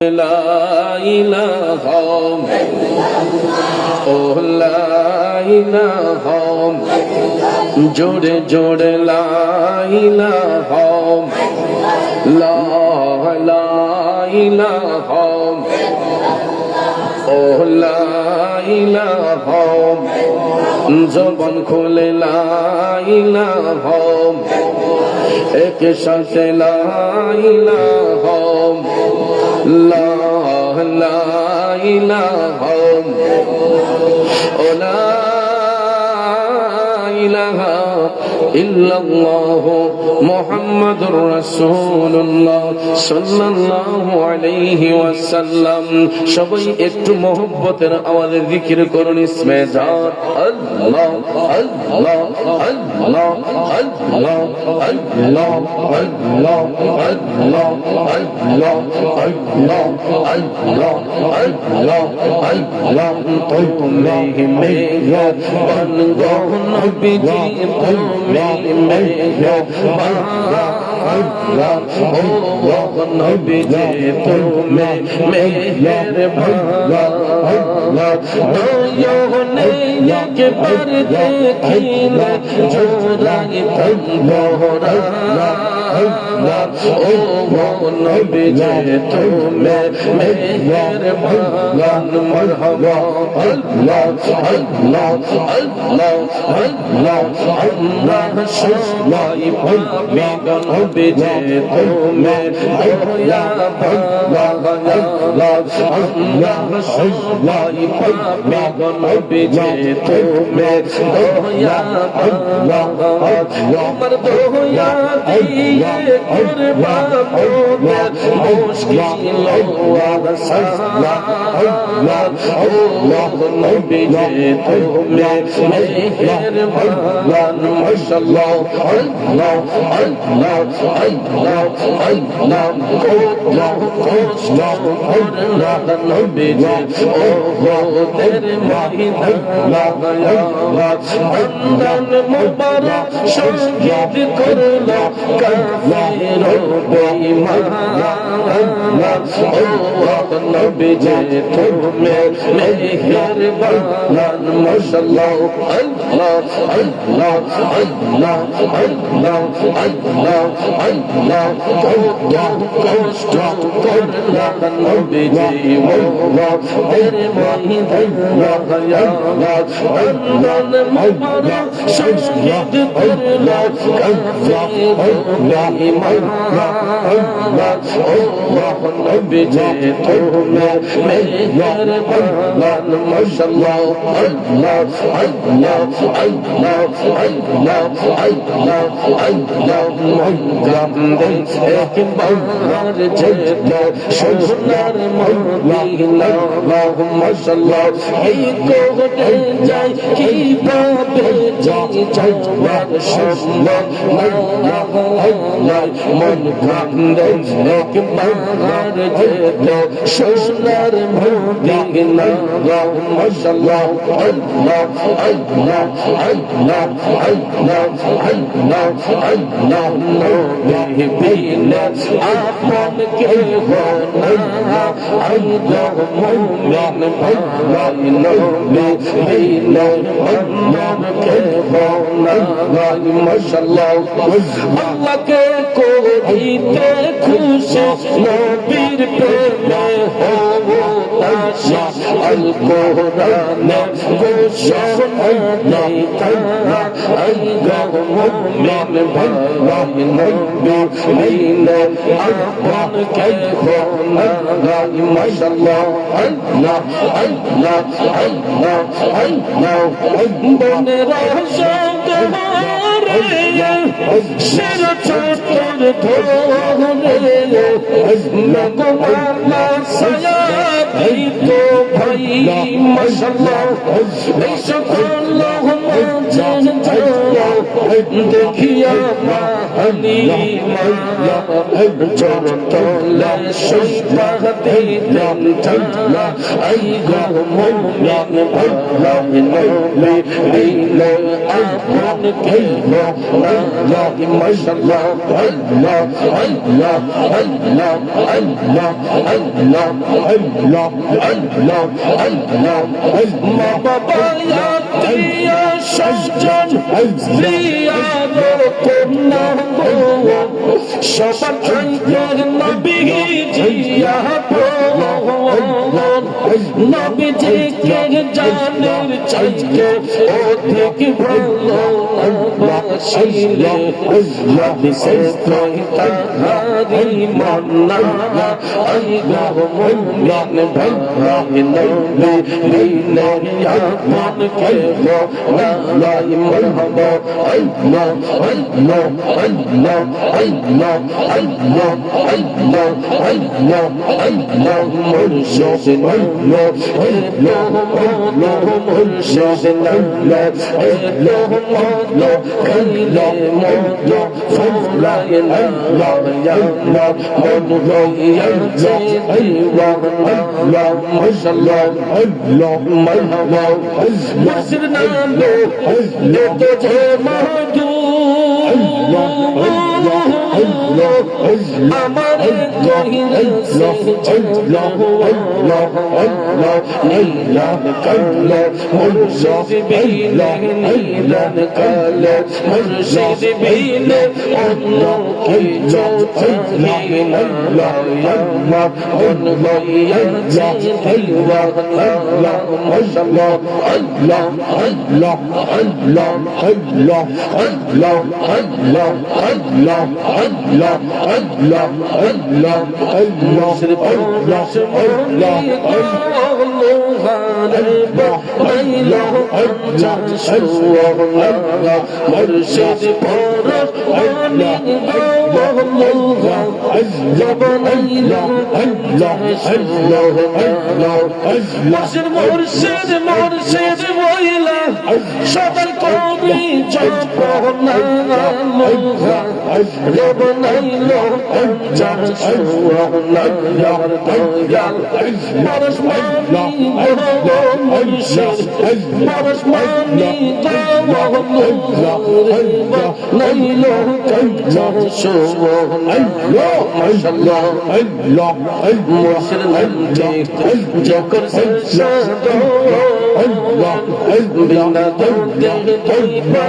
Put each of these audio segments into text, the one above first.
لا إله oh la ilaha jode jode la ilaha la ilaha oh la ilaha ज़बान खोले ला इलाहा एक साथ ला इलाहा ला ला इलाहा ओ ला इलाहा इल्लल्लाह मुहम्मदुर रसूलुल्लाह सल्लल्लाहु अलैहि वसल्लम সবাই একটু মোহব্বতের আওয়াজে জিকির করুন ইসমে জাত আল্লাহ আল্লাহ আল্লাহ আল্লাহ আল্লাহ আল্লাহ আল্লাহ আল্লাহ আল্লাহ আল্লাহ আল্লাহ আল্লাহ তুমি মেরা বনগো নবীজি তুমি মেরা আল্লাহ ও নবীজি তুমি মেহেরবান আল্লাহ দয়ানে একবার দেখিলে জোড়াই তন্বরা ও নবীজি তুমি মেহেরবান মারহাবা আল্লাহ আল্লাহ আল্লাহ আল্লাহ আল্লাহ সবাই পাবে নবীজি তুমি দয়াবান আল্লাহ সবাই পাবে নবীজি তুমি দয়াবান তোমার দয়া দিয়ে করবা মুশকিল আসানা আল্লাহ নবীজি তুমি মেহেরবান মাশাআল্লাহ আল্লাহ আল্লাহ আল্লাহ আল্লাহ কষ্ট করলা নবীজি ও তের মহিদান বন্দন মুবারক শহীদ করলা কাফির বেঈমান ও নবীজি তুমি মেহেরবান মাশাআল্লাহ আল্লাহ আল্লাহ আল্লাহ আল্লাহ আল্লাহ আল্লাহ কষ্ট করলা নবীজি ও তের মহিদান বন্দন মুবারক শহীদ করলা কাফির বেঈমান ও নবীজি তুমি মেহেরবান মাশাআল্লাহ আল্লাহ আল্লাহ আল্লাহ আল্লাহ আল্লাহ আল্লাহ মুহাম্মদ একবার যেত সোনার মদিনা মাশাআল্লাহ এই কোটে যাই কিভাবে যাই যাওয়ার সম্ভব মন কান্দে একবার যেত সোনার মদিনা মাশাআল্লাহ আল্লাহ আল্লাহ আল্লাহ আল্লাহ আল্লাহ আল্লাহ নবী বিনা আপন কে হনা আল্লাহ মুমিন ভাই নবী বিনা আপন কে হনা মাশাআল্লাহ আল্লাহ কে করিতে খুশি নবীর প্রেমে হবো তাশা আল কোরআনে ঘোষণা দেয় তারা আল্লাহ মুমিন ভাই নবী বিনা আপন কে হনা মাশাআল্লাহ আল্লাহ আল্লাহ আল্লাহ আল্লাহ বনেরা সঙ্গে শির চোটর ধরে লগমালা সায়া ভাই তো ভাই মাশাআল্লাহ এই সকল মাঝে দেখিয়া হালিমা চরতলে সৈবাদি দেন ঠান্ডা আই গো মুমিন ভাই নবী দিলে আপন কে গো না মাশাআল্লাহ আল্লাহ আল্লাহ আল্লাহ আল্লাহ আল্লাহ আল্লাহ আল্লাহ আল্লাহ মা বাবা আত্মীয় স্বজন প্রিয়া কন্যা সবার চাইতে নবী জিয়া নবীজিকে জানের চাইতে অধিক ভালোবাসিলে হাদিসে কই তাহারি মান্না আই গো মুমিন ভাই নবী দিলে আপন কে গো লা মারহাবা আল্লাহ আল্লাহ আল্লাহ আল্লাহ আল্লাহ আল্লাহ আল্লাহ আল্লাহ মুর্শিদ আল্লাহ আল্লাহ মুর্শিদ আল্লাহ আল্লাহ খাইলে মোদ ফুলাই আল্লাহ ইয়া আল্লাহ মন রইয়াছে দিওয়ানা মাশাআল্লাহ আল্লাহ মারহাবা মুর্শিদ নাম লে তুঝে মাদু আমার কহিল নীলাম কালে মুর্শিদ বিলে নীলাম কালে মুর্শিদ বিলে অন্য কিছু থাকে না আল্লাহ মন লইয়া দিওয়ানা মাশাআল্লাহ আল্লাহ আল্লাহ আল্লাহ আল্লাহ আল্লাহ আল্লাহ আল্লাহ আল্লাহ আল্লাহ আল্লাহ আল্লাহ আল্লাহ আল্লাহ মুর্শিদ পরশ অনেক মুর্শিদ মুর্শিদ বইলা সবার কবি জপনা রবনাইলো পঞ্চাশ সুওয়ানা ইয়ার দয়াল পরশমানি গো মুর্শিদ পরশমানি গো নাইলো পঞ্চাশ সুওয়ানা মাশাআল্লাহ আল্লাহ মুর্শিদ নামে যকর সাদো আল্লাহ বিনা দরদে তৈবা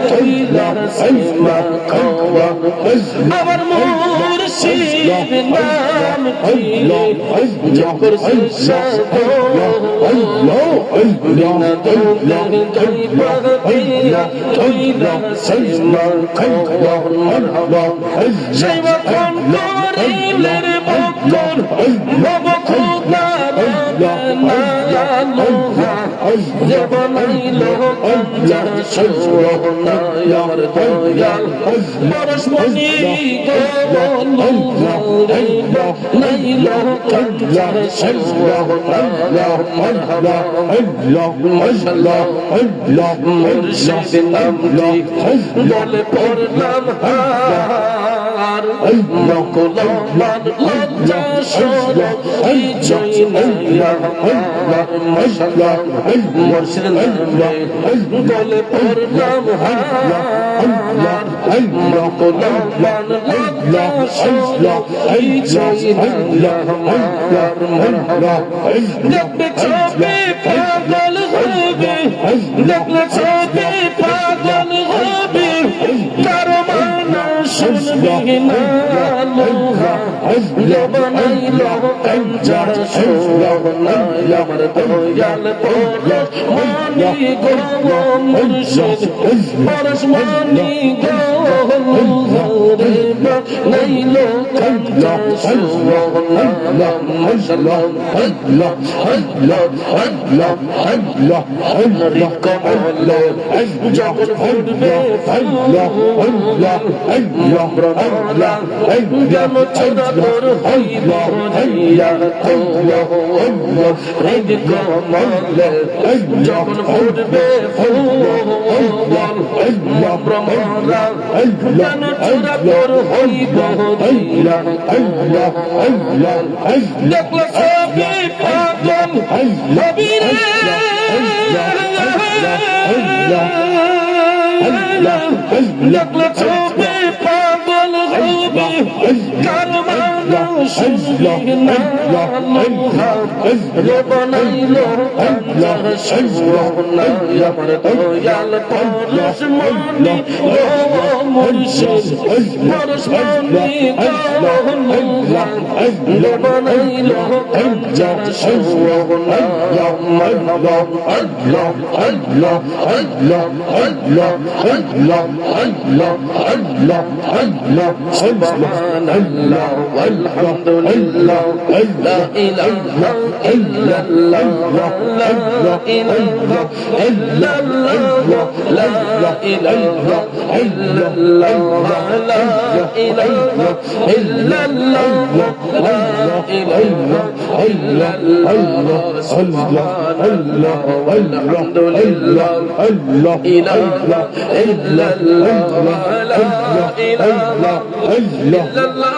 তৈলা সিমা খাওয়া আমার মুর্শিদ নাম যকর সাদো আল্লাহ বিনা দরদে তৈবা তৈলা সিমা খাওয়া মারহাবা সাইবা কোন করিলের বকর বাবা খোদা জবনাইলো পঞ্চাশ সুওয়ানা ইয়ার দয়াল পরশমণি গো নাইলো পঞ্চাশ সুওয়ানা ইয়ার মারহাবা আল্লাহ মাশাআল্লাহ আল্লাহ মুর্শিদ নামটি বলে পড়লাম হার মকলমান লজ্জা শরম কিছুই নাই আমার মাশাআল্লাহ মুর্শিদ নামে বলে পড়লাম হার মকলমান লজ্জা শরম কিছুই নাই আমার মারহাবা দেখবে ছবি পাগল হবে দেখলে ছবি পাগল হবে কারো মানা শুনবি না লোহা লবনাইলো পঞ্চাশ সুওয়ানা আমার দয়াল পরশমণি গো মুর্শিদ পরশমণি গো নাইলো পঞ্চাশ সুওয়ানা মাশাআল্লাহ আল্লাহ আল্লাহ আল্লাহ আল্লাহ আল্লাহ কমলে যখন ফুটবে আল্লাহ আল্লাহ আল্লাহ আল্লাহ জ্ঞান ছোড়া তোর হইব হইয়া তো আল্লাহ হৃদ কমলে যখন ফুটবে ফুল ব্রহ্মরা কেন চূড়া তোর হইব দেখলো সবই পাগল হবি রে দেখলো সবই পাগল হবি কার মানুষ না রে বানাইলো আল্লাহ সুবহান আমার দয়াল পরশ মনি ও মুর্শিদ পরশ মনি রে বানাইলো আল্লাহ সুবহান আমার আল্লাহ আল্লাহ আল্লাহ আল্লাহ আল্লাহ আল্লাহ আল্লাহ আল্লাহ সুবহানাল্লাহ আলহামদুলিল্লাহ লা ইলাহা ইল্লাল্লাহ লা ইলাহা ইল্লাল্লাহ লা ইলাহা ইল্লাল্লাহ লা ইলাহা ইল্লাল্লাহ লা ইলাহা ইল্লাল্লাহ সুবহানাল্লাহ আলহামদুলিল্লাহ লা ইলাহা ইল্লাল্লাহ লা ইলাহা ইল্লাল্লাহ